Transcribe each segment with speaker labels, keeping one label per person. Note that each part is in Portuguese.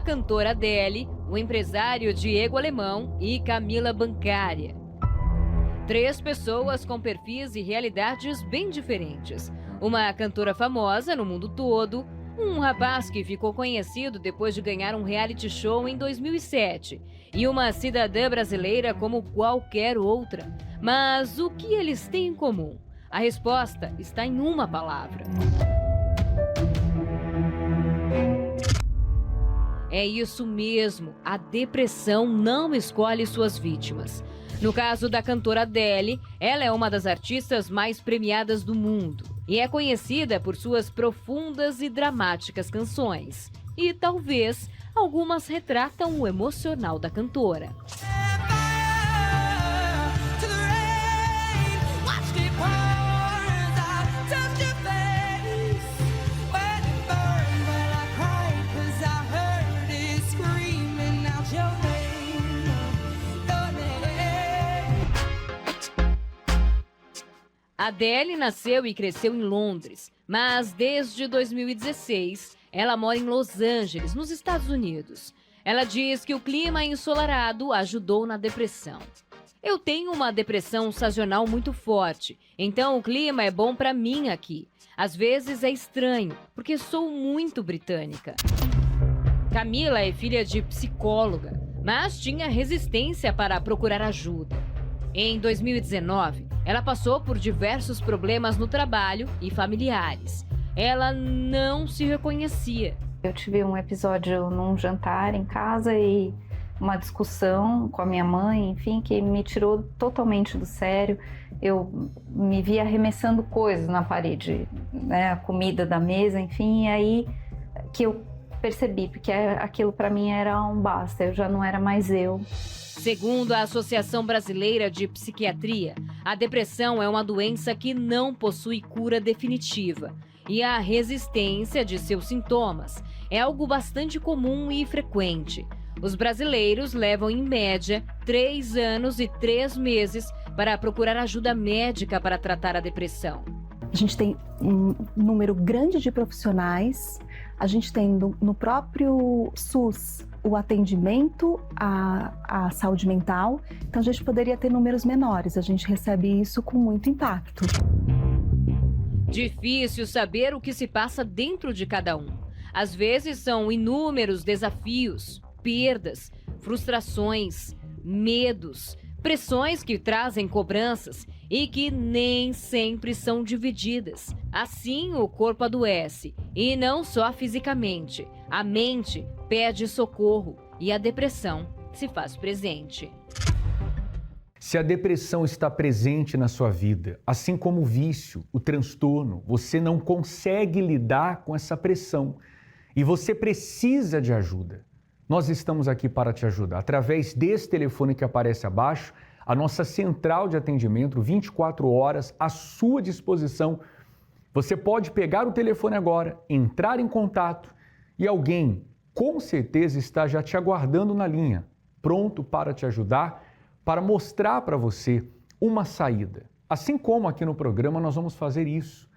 Speaker 1: cantora Adele, o empresário Diego Alemão e Camila Bancária. 3 pessoas com perfis e realidades bem diferentes. Uma cantora famosa no mundo todo, um rapaz que ficou conhecido depois de ganhar um reality show em 2007 e uma cidadã brasileira como qualquer outra. Mas o que eles têm em comum? A resposta está em uma palavra. É isso mesmo, a depressão não escolhe suas vítimas. No caso da cantora Adele, ela é uma das artistas mais premiadas do mundo e é conhecida por suas profundas e dramáticas canções. E talvez algumas retratam o emocional da cantora. Adele nasceu e cresceu em Londres, mas desde 2016 ela mora em Los Angeles, nos Estados Unidos. Ela diz que o clima ensolarado ajudou na depressão. Eu tenho uma depressão sazonal muito forte, então o clima é bom para mim aqui. Às vezes é estranho, porque sou muito britânica. Camila é filha de psicóloga, mas tinha resistência para procurar ajuda. Em 2019, ela passou por diversos problemas no trabalho e familiares. Ela não se reconhecia.
Speaker 2: Eu tive um episódio num jantar em casa e uma discussão com a minha mãe, enfim, que me tirou totalmente do sério. Eu me via arremessando coisas na parede, né, a comida da mesa, enfim, e aí que eu percebi, porque aquilo para mim era um basta, eu já não era mais eu.
Speaker 1: Segundo a Associação Brasileira de Psiquiatria, a depressão é uma doença que não possui cura definitiva e a resistência de seus sintomas é algo bastante comum e frequente. Os brasileiros levam, em média, 3 anos e 3 meses para procurar ajuda médica para tratar a depressão.
Speaker 3: A gente tem um número grande de profissionais, a gente tem no próprio SUS o atendimento à saúde mental, então a gente poderia ter números menores, a gente recebe isso com muito impacto.
Speaker 1: Difícil saber o que se passa dentro de cada um. Às vezes são inúmeros desafios, perdas, frustrações, medos, pressões que trazem cobranças e que nem sempre são divididas. Assim, o corpo adoece, e não só fisicamente. A mente pede socorro e a depressão se faz presente.
Speaker 4: Se a depressão está presente na sua vida, assim como o vício, o transtorno, você não consegue lidar com essa pressão e você precisa de ajuda. Nós estamos aqui para te ajudar. Através desse telefone que aparece abaixo, a nossa central de atendimento, 24 horas, à sua disposição. Você pode pegar o telefone agora, entrar em contato e alguém, com certeza, está já te aguardando na linha, pronto para te ajudar, para mostrar para você uma saída. Assim como aqui no programa nós vamos fazer isso.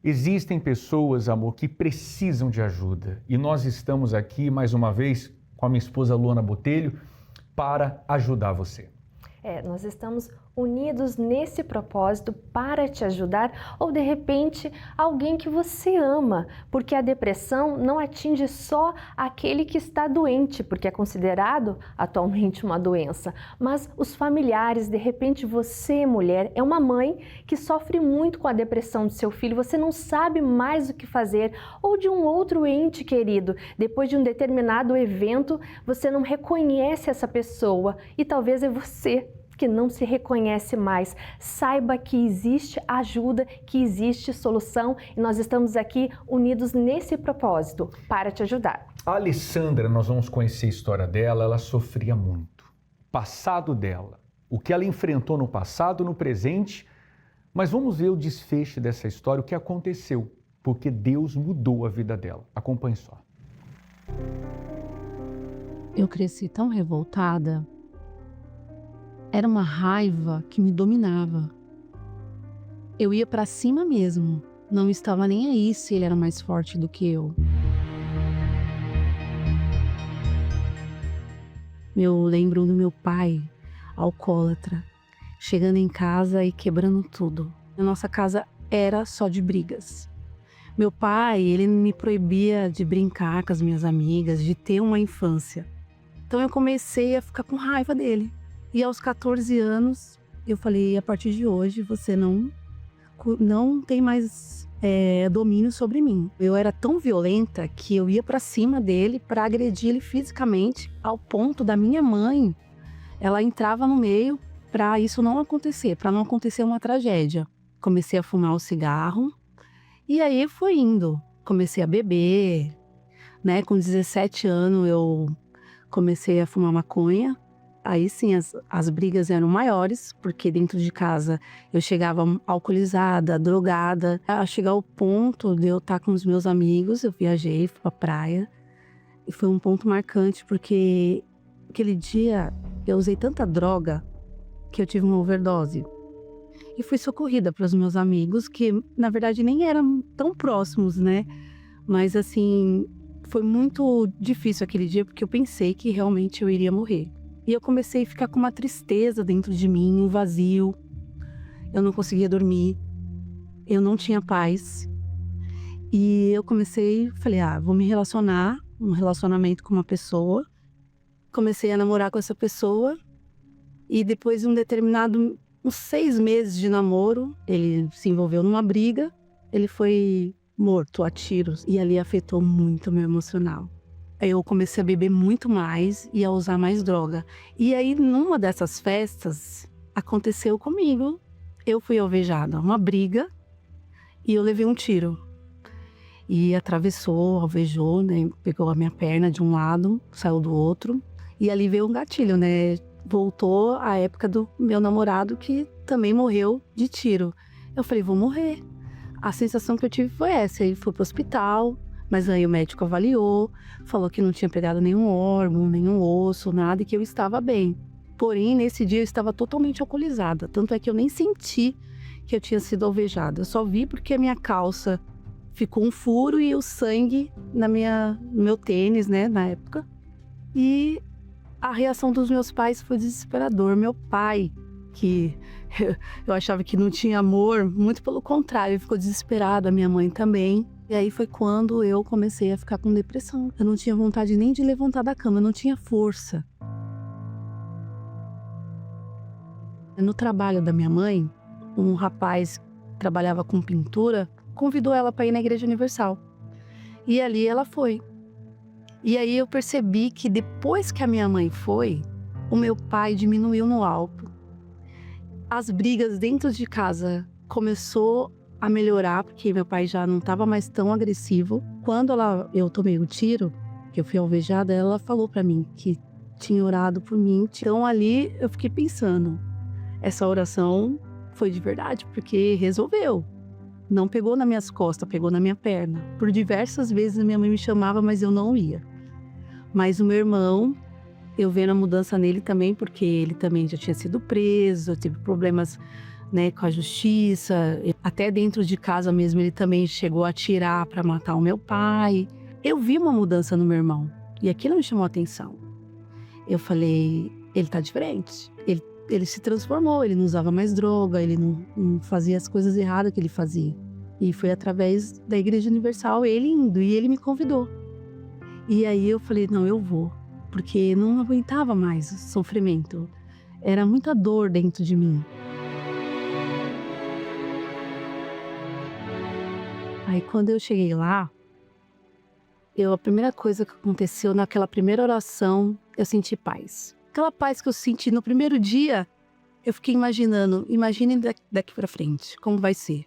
Speaker 4: Existem pessoas, amor, que precisam de ajuda e nós estamos aqui, mais uma vez, com a minha esposa Luana Botelho, para ajudar você.
Speaker 5: Nós estamos unidos nesse propósito para te ajudar ou, de repente, alguém que você ama, porque a depressão não atinge só aquele que está doente, porque é considerado atualmente uma doença, mas os familiares, de repente você, mulher, é uma mãe que sofre muito com a depressão do seu filho, você não sabe mais o que fazer, ou de um outro ente querido, depois de um determinado evento, você não reconhece essa pessoa e talvez é você que não se reconhece mais. Saiba que existe ajuda, que existe solução e nós estamos aqui unidos nesse propósito para te ajudar.
Speaker 4: A Alessandra, nós vamos conhecer a história dela, ela sofria muito. Passado dela, o que ela enfrentou no passado, no presente, mas vamos ver o desfecho dessa história, o que aconteceu, porque Deus mudou a vida dela. Acompanhe só.
Speaker 6: Eu cresci tão revoltada. Era uma raiva que me dominava. Eu ia pra cima mesmo. Não estava nem aí se ele era mais forte do que eu. Eu lembro do meu pai, alcoólatra, chegando em casa e quebrando tudo. A nossa casa era só de brigas. Meu pai, ele me proibia de brincar com as minhas amigas, de ter uma infância. Então eu comecei a ficar com raiva dele. E aos 14 anos, eu falei, a partir de hoje você não tem mais domínio sobre mim. Eu era tão violenta que eu ia pra cima dele para agredir ele fisicamente, ao ponto da minha mãe, ela entrava no meio para isso não acontecer, para não acontecer uma tragédia. Comecei a fumar o cigarro e aí foi indo. Comecei a beber, né? Com 17 anos eu comecei a fumar maconha. Aí sim, as brigas eram maiores, porque dentro de casa eu chegava alcoolizada, drogada. A chegar ao ponto de eu estar com os meus amigos, eu viajei, fui pra praia. E foi um ponto marcante, porque aquele dia eu usei tanta droga que eu tive uma overdose. E fui socorrida pelos meus amigos, que na verdade nem eram tão próximos, né? Mas assim, foi muito difícil aquele dia, porque eu pensei que realmente eu iria morrer. E eu comecei a ficar com uma tristeza dentro de mim, um vazio. Eu não conseguia dormir. Eu não tinha paz. E eu falei, vou me relacionar, um relacionamento com uma pessoa. Comecei a namorar com essa pessoa. E depois de uns 6 meses de namoro, ele se envolveu numa briga. Ele foi morto a tiros. E ali afetou muito o meu emocional. Eu comecei a beber muito mais e a usar mais droga. E aí, numa dessas festas, aconteceu comigo. Eu fui alvejada, uma briga, e eu levei um tiro. E atravessou, alvejou, né? Pegou a minha perna de um lado, saiu do outro. E ali veio um gatilho, né? Voltou a época do meu namorado, que também morreu de tiro. Eu falei, vou morrer. A sensação que eu tive foi essa. Aí fui pro hospital. Mas aí o médico avaliou, falou que não tinha pegado nenhum órgão, nenhum osso, nada, e que eu estava bem. Porém, nesse dia eu estava totalmente alcoolizada. Tanto é que eu nem senti que eu tinha sido alvejada. Eu só vi porque a minha calça ficou um furo e o sangue no meu tênis, né, na época. E a reação dos meus pais foi desesperador. Meu pai, que eu achava que não tinha amor, muito pelo contrário, ficou desesperado, a minha mãe também. E aí foi quando eu comecei a ficar com depressão. Eu não tinha vontade nem de levantar da cama, eu não tinha força. No trabalho da minha mãe, um rapaz que trabalhava com pintura convidou ela para ir na Igreja Universal. E ali ela foi. E aí eu percebi que depois que a minha mãe foi, o meu pai diminuiu no álcool. As brigas dentro de casa começou a melhorar, porque meu pai já não estava mais tão agressivo. Quando eu tomei o tiro, que eu fui alvejada, ela falou para mim que tinha orado por mim. Então ali eu fiquei pensando, essa oração foi de verdade, porque resolveu. Não pegou nas minhas costas, pegou na minha perna. Por diversas vezes minha mãe me chamava, mas eu não ia. Mas o meu irmão, eu vendo a mudança nele também, porque ele também já tinha sido preso, teve problemas, né, com a justiça, até dentro de casa mesmo ele também chegou a atirar para matar o meu pai. Eu vi uma mudança no meu irmão e aquilo me chamou a atenção. Eu falei, ele tá diferente, ele se transformou, ele não usava mais droga, ele não fazia as coisas erradas que ele fazia. E foi através da Igreja Universal, ele indo, e ele me convidou. E aí eu falei, não, eu vou, porque não aguentava mais o sofrimento, era muita dor dentro de mim. Aí quando eu cheguei lá, a primeira coisa que aconteceu naquela primeira oração, eu senti paz. Aquela paz que eu senti no primeiro dia, eu fiquei imaginando, imagine daqui pra frente, como vai ser.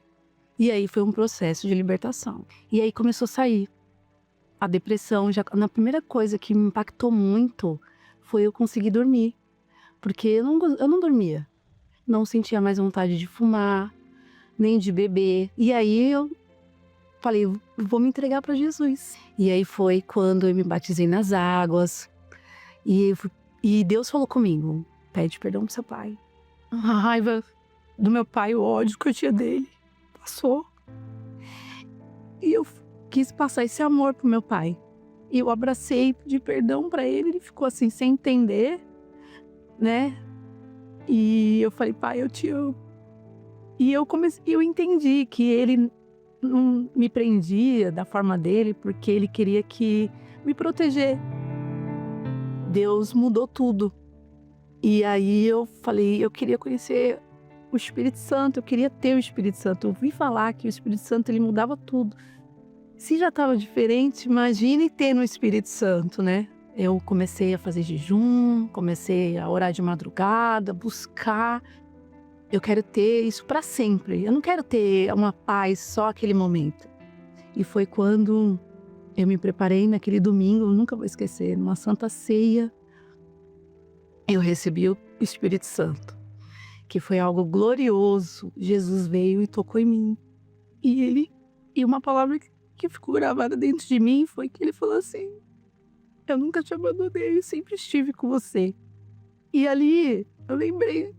Speaker 6: E aí foi um processo de libertação. E aí começou a sair a depressão. Na primeira coisa que me impactou muito foi eu conseguir dormir. Porque eu não dormia. Não sentia mais vontade de fumar, nem de beber. E aí eu falei, vou me entregar para Jesus. E aí foi quando eu me batizei nas águas. E Deus falou comigo, pede perdão pro seu pai. A raiva do meu pai, o ódio que eu tinha dele, passou. E eu quis passar esse amor pro meu pai. E eu abracei, pedi perdão para ele, ele ficou assim, sem entender, né? E eu falei, pai, eu te amo. E eu entendi que ele não me prendia da forma dele, porque ele queria me proteger. Deus mudou tudo. E aí eu falei, eu queria conhecer o Espírito Santo, eu queria ter o Espírito Santo. Eu ouvi falar que o Espírito Santo, ele mudava tudo. Se já estava diferente, imagine ter no Espírito Santo, né? Eu comecei a fazer jejum, comecei a orar de madrugada, buscar. Eu quero ter isso para sempre. Eu não quero ter uma paz só aquele momento. E foi quando eu me preparei naquele domingo, eu nunca vou esquecer, numa Santa Ceia, eu recebi o Espírito Santo, que foi algo glorioso. Jesus veio e tocou em mim. E uma palavra que ficou gravada dentro de mim foi que ele falou assim: eu nunca te abandonei, eu sempre estive com você. E ali eu lembrei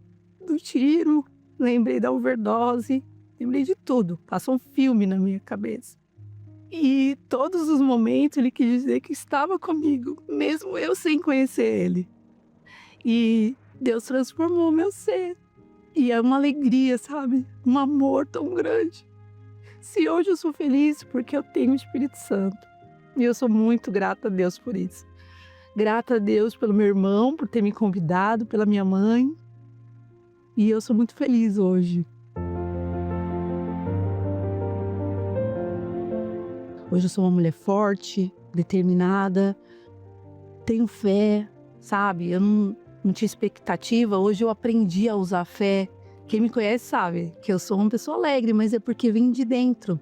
Speaker 6: do tiro, lembrei da overdose, lembrei de tudo. Passou um filme na minha cabeça. E todos os momentos ele quis dizer que estava comigo, mesmo eu sem conhecer ele. E Deus transformou meu ser. E é uma alegria, sabe? Um amor tão grande. Se hoje eu sou feliz, porque eu tenho o Espírito Santo. E eu sou muito grata a Deus por isso. Grata a Deus pelo meu irmão, por ter me convidado, pela minha mãe. E eu sou muito feliz hoje. Hoje eu sou uma mulher forte, determinada, tenho fé, sabe? Eu não tinha expectativa, hoje eu aprendi a usar a fé. Quem me conhece sabe que eu sou uma pessoa alegre, mas é porque vem de dentro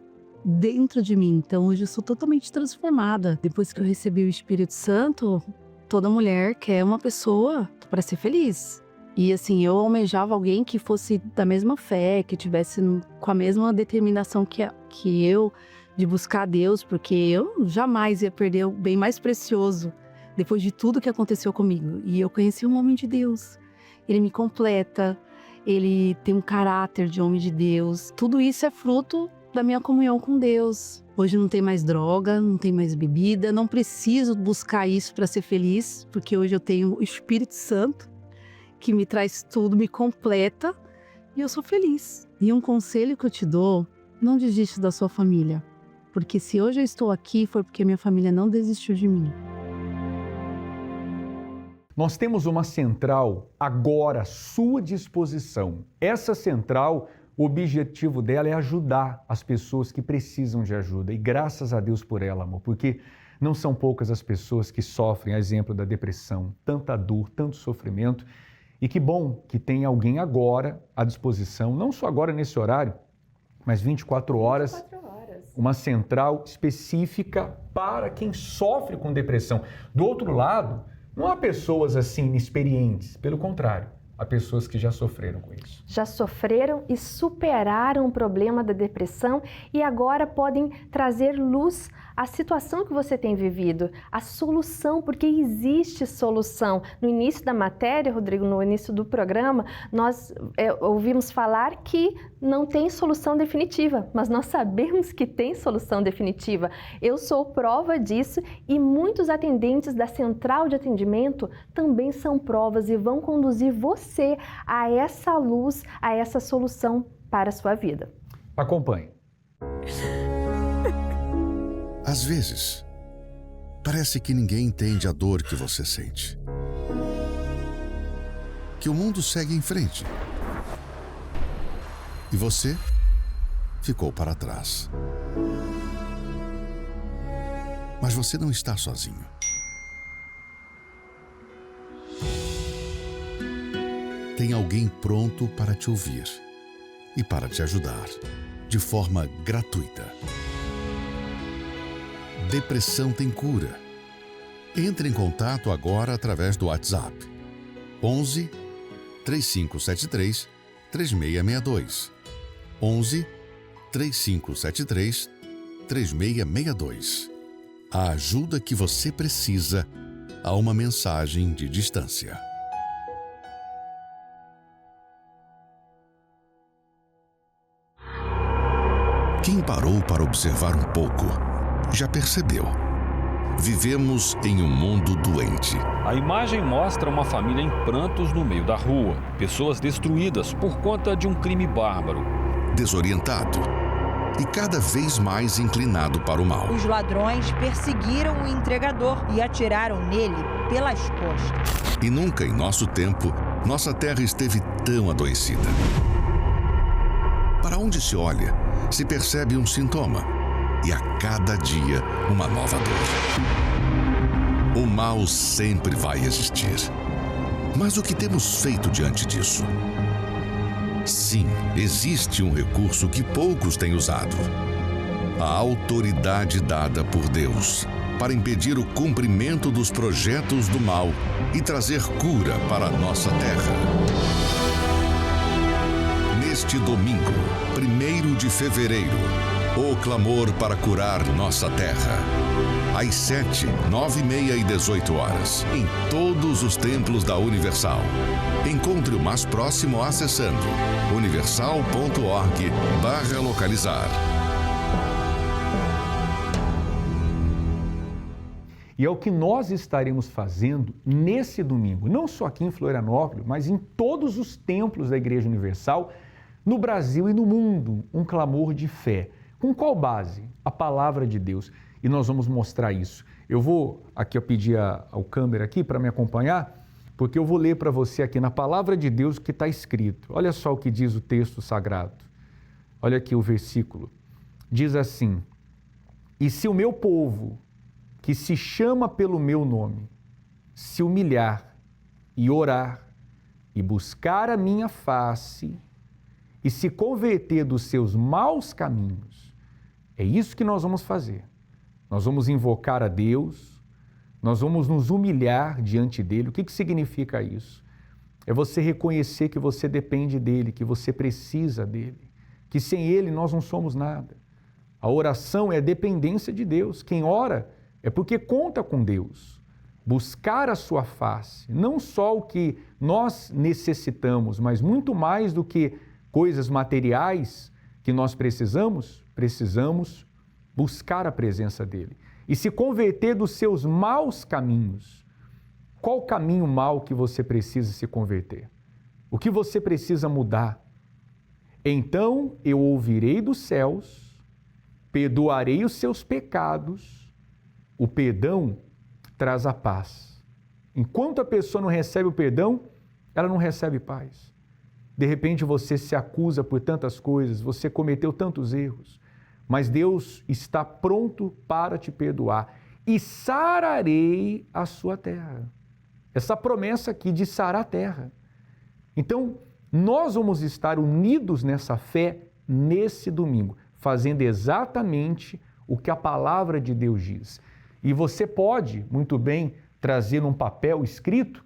Speaker 6: de mim. Então hoje eu sou totalmente transformada. Depois que eu recebi o Espírito Santo, toda mulher quer uma pessoa para ser feliz. E assim, eu almejava alguém que fosse da mesma fé, que tivesse com a mesma determinação que eu, de buscar Deus, porque eu jamais ia perder o bem mais precioso depois de tudo que aconteceu comigo. E eu conheci um homem de Deus. Ele me completa, ele tem um caráter de homem de Deus. Tudo isso é fruto da minha comunhão com Deus. Hoje não tem mais droga, não tem mais bebida, não preciso buscar isso para ser feliz, porque hoje eu tenho o Espírito Santo, que me traz tudo, me completa, e eu sou feliz. E um conselho que eu te dou: não desiste da sua família, porque se hoje eu estou aqui foi porque minha família não desistiu de mim.
Speaker 4: Nós temos uma central agora à sua disposição. Essa central, o objetivo dela é ajudar as pessoas que precisam de ajuda. E graças a Deus por ela, amor, porque não são poucas as pessoas que sofrem, a exemplo da depressão, tanta dor, tanto sofrimento. E que bom que tem alguém agora à disposição, não só agora nesse horário, mas 24 horas. Uma central específica para quem sofre com depressão. Do outro lado, não há pessoas assim inexperientes, pelo contrário, há pessoas que já sofreram com isso.
Speaker 5: Já sofreram e superaram o problema da depressão e agora podem trazer luz à situação que você tem vivido, a solução, porque existe solução. No início da matéria, Rodrigo, no início do programa, nós ouvimos falar que não tem solução definitiva, mas nós sabemos que tem solução definitiva. Eu sou prova disso e muitos atendentes da central de atendimento também são provas e vão conduzir você a essa luz, a essa solução para a sua vida.
Speaker 4: Acompanhe.
Speaker 7: Às vezes, parece que ninguém entende a dor que você sente. Que o mundo segue em frente. E você ficou para trás. Mas você não está sozinho. Tem alguém pronto para te ouvir e para te ajudar, de forma gratuita. Depressão tem cura. Entre em contato agora através do WhatsApp 11 3573 3662. 11 3573 3662. A ajuda que você precisa a uma mensagem de distância. Quem parou para observar um pouco já percebeu. vivemos em um mundo doente.
Speaker 8: A imagem mostra uma família em prantos no meio da rua. Pessoas destruídas por conta de um crime bárbaro.
Speaker 7: Desorientado e cada vez mais inclinado para o mal.
Speaker 9: Os ladrões perseguiram o entregador e atiraram nele pelas costas.
Speaker 7: E nunca em nosso tempo, nossa terra esteve tão adoecida. Para onde se olha, se percebe um sintoma. E a cada dia, uma nova dor. O mal sempre vai existir. Mas o que temos feito diante disso? Sim, existe um recurso que poucos têm usado. A autoridade dada por Deus para impedir o cumprimento dos projetos do mal e trazer cura para a nossa terra. Neste domingo, 1º de fevereiro, o clamor para curar nossa terra. Às 7, 9h30 e 18 horas, em todos os templos da Universal. Encontre o mais próximo acessando universal.org/localizar.
Speaker 4: E é o que nós estaremos fazendo nesse domingo, não só aqui em Florianópolis, mas em todos os templos da Igreja Universal, no Brasil e no mundo, um clamor de fé. Com qual base? A palavra de Deus. E nós vamos mostrar isso. Eu vou aqui pedir ao câmera aqui para me acompanhar, porque eu vou ler para você aqui na palavra de Deus o que está escrito. Olha só o que diz o texto sagrado. Olha aqui o versículo. Diz assim: e se o meu povo, que se chama pelo meu nome, se humilhar e orar e buscar a minha face e se converter dos seus maus caminhos, é isso que nós vamos fazer. Nós vamos invocar a Deus, nós vamos nos humilhar diante dele. O que significa isso? É você reconhecer que você depende dele, que você precisa dele, que sem ele nós não somos nada. A oração é a dependência de Deus. Quem ora é porque conta com Deus. Buscar a sua face, não só o que nós necessitamos, mas muito mais do que coisas materiais que nós precisamos buscar a presença dele e se converter dos seus maus caminhos. Qual caminho mau que você precisa se converter? O que você precisa mudar? Então eu ouvirei dos céus, perdoarei os seus pecados. O perdão traz a paz. Enquanto a pessoa não recebe o perdão, ela não recebe paz. De repente você se acusa por tantas coisas, você cometeu tantos erros, mas Deus está pronto para te perdoar. E sararei a sua terra. Essa promessa aqui de sarar a terra. Então, nós vamos estar unidos nessa fé nesse domingo, fazendo exatamente o que a palavra de Deus diz. E você pode, muito bem, trazer num papel escrito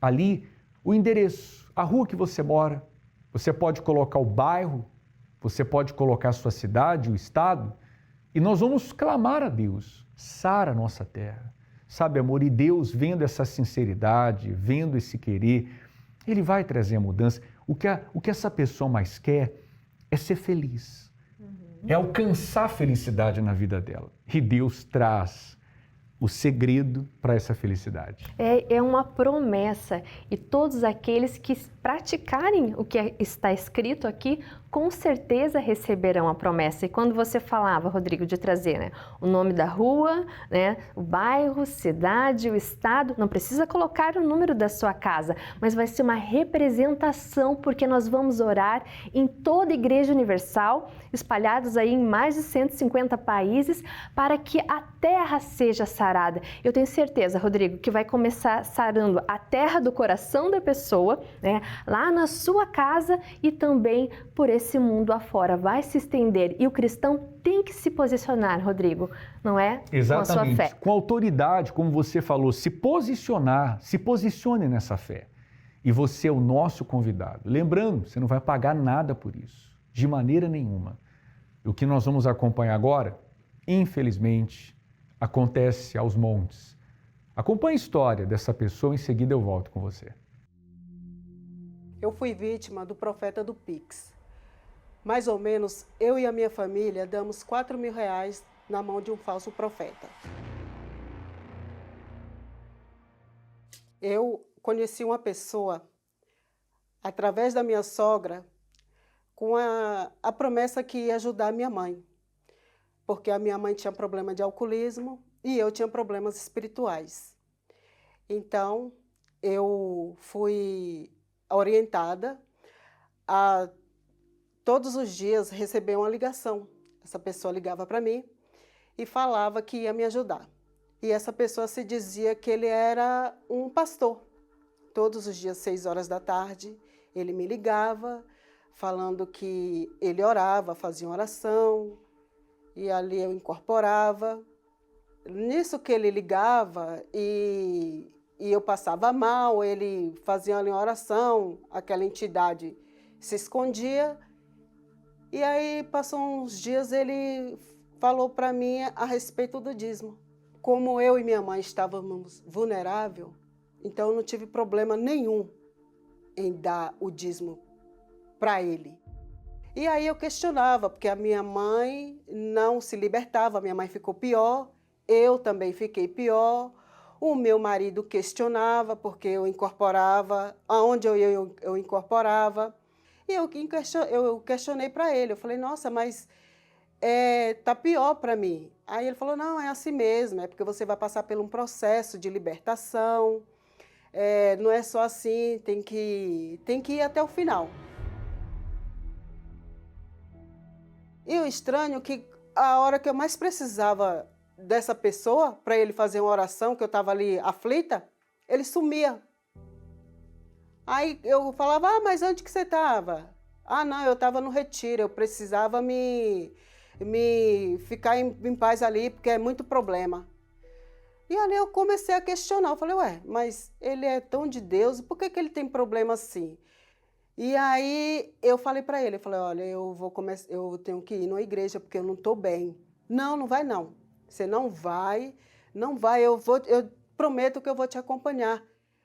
Speaker 4: ali o endereço, a rua que você mora. Você pode colocar o bairro, você pode colocar a sua cidade, o estado, e nós vamos clamar a Deus, sara a nossa terra. Sabe, amor, e Deus, vendo essa sinceridade, vendo esse querer, Ele vai trazer a mudança. O que essa pessoa mais quer é ser feliz, é alcançar a felicidade na vida dela. E Deus traz o segredo para essa felicidade.
Speaker 5: É uma promessa, e todos aqueles que praticarem o que está escrito aqui, com certeza receberão a promessa. E quando você falava, Rodrigo, de trazer, né, o nome da rua, né, o bairro, cidade, o estado, não precisa colocar o número da sua casa, mas vai ser uma representação, porque nós vamos orar em toda a Igreja Universal, espalhados aí em mais de 150 países, para que a terra seja sarada. Eu tenho certeza, Rodrigo, que vai começar sarando a terra do coração da pessoa, né, lá na sua casa e também por esse mundo afora. Vai se estender e o cristão tem que se posicionar, Rodrigo, não é?
Speaker 4: Exatamente.
Speaker 5: Com a sua fé.
Speaker 4: Com autoridade, como você falou, se posicionar, se posicione nessa fé. E você é o nosso convidado. Lembrando, você não vai pagar nada por isso, de maneira nenhuma. O que nós vamos acompanhar agora, infelizmente, acontece aos montes. Acompanhe a história dessa pessoa, em seguida eu volto com você.
Speaker 10: Eu fui vítima do profeta do Pix. Mais ou menos, eu e a minha família damos R$4.000 na mão de um falso profeta. Eu conheci uma pessoa, através da minha sogra, com a promessa que ia ajudar a minha mãe. Porque a minha mãe tinha problema de alcoolismo e eu tinha problemas espirituais. Então, eu fui orientada a todos os dias receber uma ligação. Essa pessoa ligava para mim e falava que ia me ajudar. E essa pessoa se dizia que ele era um pastor. Todos os dias, 6 horas da tarde, ele me ligava, falando que ele orava, fazia uma oração, e ali eu incorporava. Nisso que ele ligava e eu passava mal, ele fazia ali uma oração, aquela entidade se escondia. E aí, passou uns dias, ele falou para mim a respeito do dízimo. Como eu e minha mãe estávamos vulneráveis, então eu não tive problema nenhum em dar o dízimo para ele. E aí eu questionava, porque a minha mãe não se libertava, a minha mãe ficou pior, eu também fiquei pior. O meu marido questionava, porque eu incorporava, aonde eu ia eu incorporava. E eu questionei para ele, eu falei, nossa, mas tá pior para mim. Aí ele falou, não, é assim mesmo, é porque você vai passar por um processo de libertação, não é só assim, tem que ir até o final. E o estranho é que a hora que eu mais precisava dessa pessoa, para ele fazer uma oração, que eu estava ali aflita, ele sumia. Aí eu falava, mas onde que você estava? Não, eu estava no retiro, eu precisava me ficar em paz ali, porque é muito problema. E ali eu comecei a questionar, eu falei, mas ele é tão de Deus, por que ele tem problema assim? E aí eu falei para ele, olha, eu tenho que ir numa igreja, porque eu não estou bem. Não vai não, você não vai, eu prometo que eu vou te acompanhar.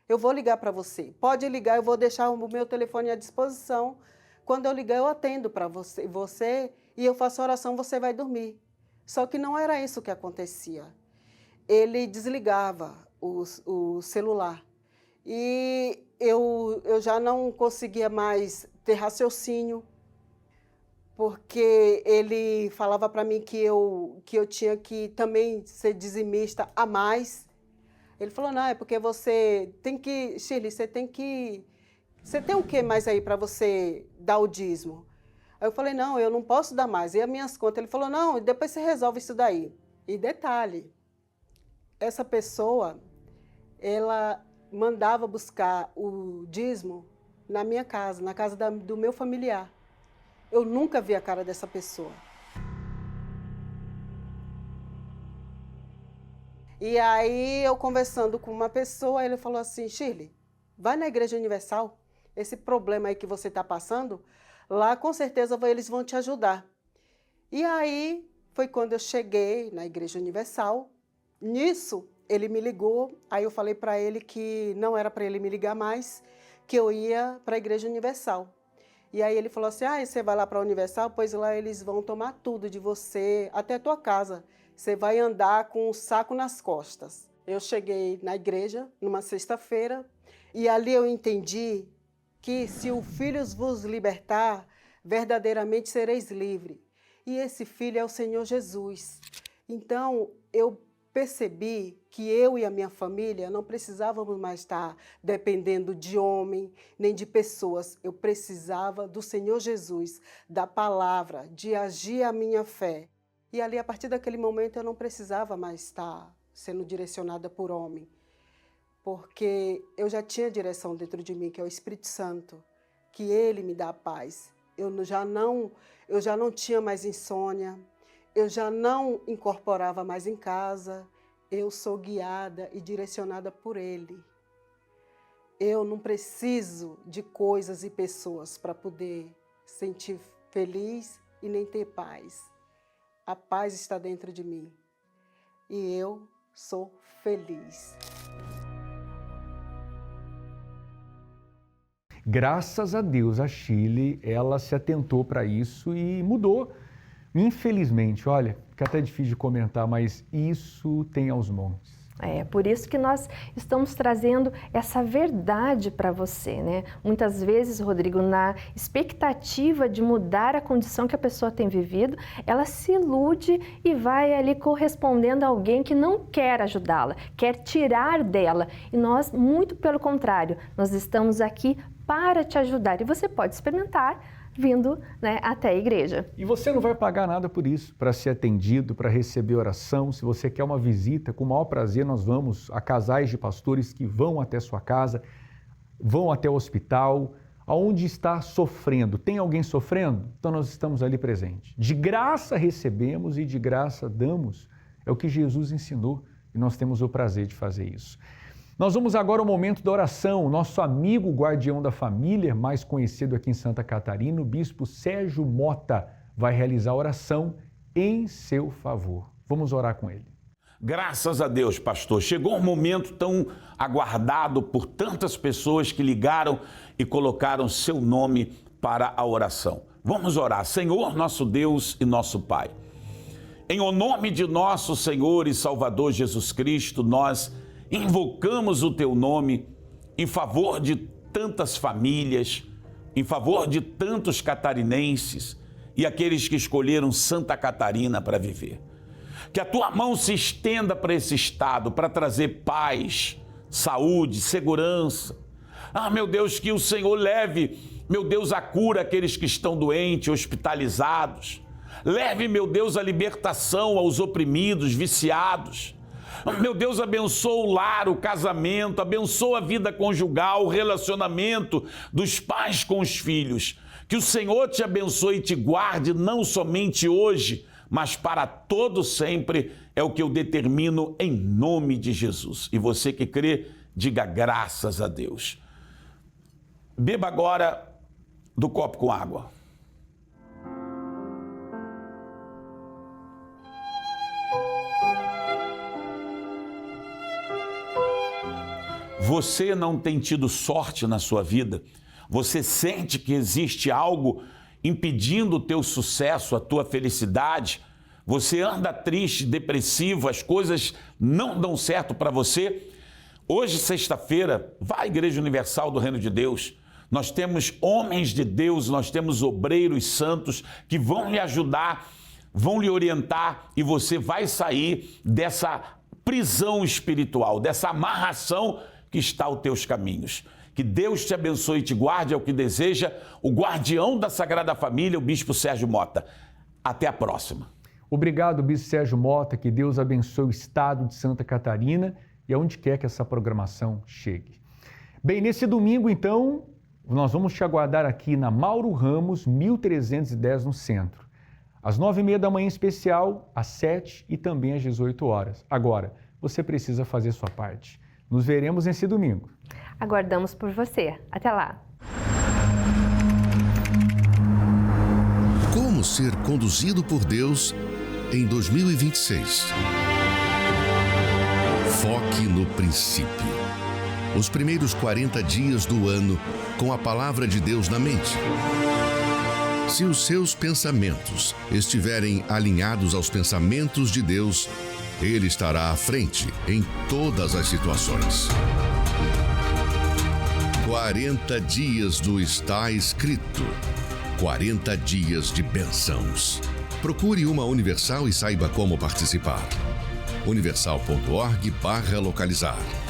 Speaker 10: Eu vou ligar para você. Pode ligar, eu vou deixar o meu telefone à disposição. Quando eu ligar, eu atendo para você e eu faço a oração, você vai dormir. Só que não era isso que acontecia. Ele desligava o celular. E eu já não conseguia mais ter raciocínio, porque ele falava para mim que eu tinha que também ser dizimista a mais. Ele falou, não, é porque você tem que, Shirley, você tem o que mais aí para você dar o dízimo? Aí eu falei, não, eu não posso dar mais, e as minhas contas? Ele falou, não, depois você resolve isso daí. E detalhe, essa pessoa, ela mandava buscar o dízimo na minha casa, na casa do meu familiar. Eu nunca vi a cara dessa pessoa. E aí, eu conversando com uma pessoa, ele falou assim, Shirley, vai na Igreja Universal, esse problema aí que você está passando, lá com certeza eles vão te ajudar. E aí, foi quando eu cheguei na Igreja Universal, nisso, ele me ligou, aí eu falei para ele que não era para ele me ligar mais, que eu ia para a Igreja Universal. E aí ele falou assim, você vai lá para a Universal, pois lá eles vão tomar tudo de você, até a tua casa. Você vai andar com um saco nas costas. Eu cheguei na igreja, numa sexta-feira, e ali eu entendi que se o Filho vos libertar, verdadeiramente sereis livres. E esse Filho é o Senhor Jesus. Então, eu percebi que eu e a minha família não precisávamos mais estar dependendo de homem, nem de pessoas. Eu precisava do Senhor Jesus, da palavra, de agir a minha fé. E ali, a partir daquele momento, eu não precisava mais estar sendo direcionada por homem, porque eu já tinha direção dentro de mim, que é o Espírito Santo, que Ele me dá a paz. Eu já não tinha mais insônia, eu já não incorporava mais em casa, eu sou guiada e direcionada por Ele. Eu não preciso de coisas e pessoas para poder sentir feliz e nem ter paz. A paz está dentro de mim e eu sou feliz.
Speaker 4: Graças a Deus, a Shirley, ela se atentou para isso e mudou. Infelizmente, olha, fica até difícil de comentar, mas isso tem aos montes.
Speaker 5: É por isso que nós estamos trazendo essa verdade para você, né? Muitas vezes, Rodrigo, na expectativa de mudar a condição que a pessoa tem vivido, ela se ilude e vai ali correspondendo a alguém que não quer ajudá-la, quer tirar dela. E nós, muito pelo contrário, nós estamos aqui para te ajudar. E você pode experimentar vindo, né, até a igreja.
Speaker 4: E você não vai pagar nada por isso, para ser atendido, para receber oração. Se você quer uma visita, com o maior prazer nós vamos a casais de pastores que vão até sua casa, vão até o hospital, aonde está sofrendo. Tem alguém sofrendo? Então nós estamos ali presentes. De graça recebemos e de graça damos. É o que Jesus ensinou e nós temos o prazer de fazer isso. Nós vamos agora ao momento da oração. Nosso amigo guardião da família, mais conhecido aqui em Santa Catarina, o bispo Sérgio Mota, vai realizar a oração em seu favor. Vamos orar com ele.
Speaker 11: Graças a Deus, pastor. Chegou um momento tão aguardado por tantas pessoas que ligaram e colocaram seu nome para a oração. Vamos orar. Senhor, nosso Deus e nosso Pai, em o nome de nosso Senhor e Salvador Jesus Cristo, nós invocamos o teu nome em favor de tantas famílias, em favor de tantos catarinenses e aqueles que escolheram Santa Catarina para viver. Que a tua mão se estenda para esse estado, para trazer paz, saúde, segurança. Ah, meu Deus, que o Senhor leve, meu Deus, a cura àqueles que estão doentes, hospitalizados. Leve, meu Deus, a libertação aos oprimidos, viciados. Meu Deus, abençoa o lar, o casamento, abençoa a vida conjugal, o relacionamento dos pais com os filhos. Que o Senhor te abençoe e te guarde, não somente hoje, mas para todo sempre, é o que eu determino em nome de Jesus. E você que crê, diga graças a Deus. Beba agora do copo com água. Você não tem tido sorte na sua vida? Você sente que existe algo impedindo o teu sucesso, a tua felicidade? Você anda triste, depressivo, as coisas não dão certo para você? Hoje, sexta-feira, vá à Igreja Universal do Reino de Deus. Nós temos homens de Deus, nós temos obreiros santos que vão lhe ajudar, vão lhe orientar e você vai sair dessa prisão espiritual, dessa amarração que está aos teus caminhos. Que Deus te abençoe e te guarde, é o que deseja o guardião da Sagrada Família, o bispo Sérgio Mota. Até a próxima.
Speaker 4: Obrigado, bispo Sérgio Mota, que Deus abençoe o estado de Santa Catarina e aonde quer que essa programação chegue. Bem, nesse domingo, então, nós vamos te aguardar aqui na Mauro Ramos, 1310, no centro. Às 9h30 da manhã especial, às 7h e também às 18 horas. Agora, você precisa fazer sua parte. Nos veremos nesse domingo.
Speaker 5: Aguardamos por você. Até lá.
Speaker 7: Como ser conduzido por Deus em 2026? Foque no princípio. Os primeiros 40 dias do ano com a palavra de Deus na mente. Se os seus pensamentos estiverem alinhados aos pensamentos de Deus, Ele estará à frente em todas as situações. 40 dias do Está Escrito. 40 dias de bênçãos. Procure uma Universal e saiba como participar. universal.org/localizar